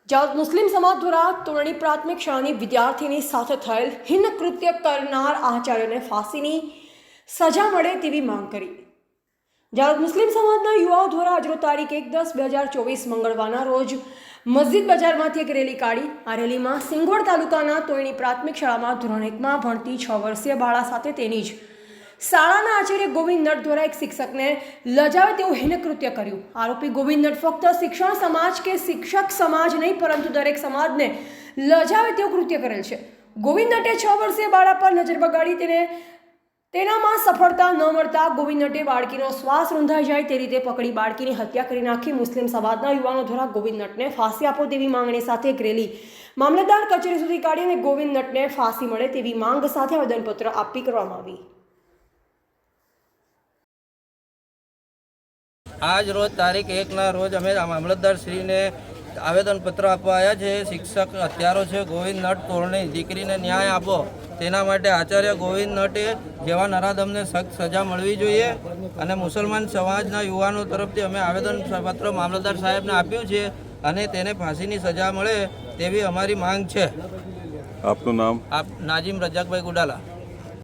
જાત મુસ્લિમ સમાજ દ્વારા તોરણી પ્રાથમિક શાળાની વિદ્યાર્થીની સાથે થયેલ હિન કૃત્ય કરનાર આચાર્યને ફાંસીની સજા મળે તેવી માંગ કરી। જાત મુસ્લિમ સમાજના યુવાઓ દ્વારા આજરોજ તારીખ 1-10-2024 મંગળવારના રોજ મસ્જિદ બજારમાંથી એક રેલી કાઢી। આ રેલીમાં સિંગવડ તાલુકાના તોરણી પ્રાથમિક શાળામાં ધોરણ 1માં ભણતી 6 વર્ષીય બાળા સાથે તેની જ શાળાના આચાર્ય ગોવિંદ નટ દ્વારા એક શિક્ષકને લજાવે તેવું હિન કૃત્ય કર્યું। આરોપી ગોવિંદ નટ ફક્ત શિક્ષણ સમાજ કે શિક્ષક સમાજ નહીં પરંતુ દરેક સમાજને લજાવે તેવું કૃત્ય કરેલ છે। ગોવિંદ નટે 6 વર્ષીય બાળા પર નજર બગાડી તેનામાં સફળતા ન મળતા ગોવિંદ નટે બાળકીનો શ્વાસ રૂંધાઈ જાય તે રીતે પકડી બાળકીની હત્યા કરી નાખી। મુસ્લિમ સમાજના યુવાનો દ્વારા ગોવિંદ નટને ફાંસી આપો તેવી માંગણી સાથે એક રેલી મામલતદાર કચેરી સુધી કાઢી અને ગોવિંદ નટને ફાંસી મળે તેવી માંગ સાથે આવેદનપત્ર આપી કરવામાં આવી। આજ રોજ તારીખ 1ના રોજ અમે મામલતદાર શ્રીને આવેદનપત્ર આપવા આવ્યા છે। શિક્ષક હત્યારો છે ગોવિંદ નટ તોરણી, દીકરીને ન્યાય આપો તેના માટે આચાર્ય ગોવિંદ નટે જેવા નરાધમને સખ્ત સજા મળવી જોઈએ અને મુસલમાન સમાજના યુવાનો તરફથી અમે આવેદનપત્ર મામલતદાર સાહેબને આપ્યું છે અને તેને ફાંસીની સજા મળે તેવી અમારી માંગ છે। આપનું નામ? નાજીમ રજાકભાઈ ગુડાલા।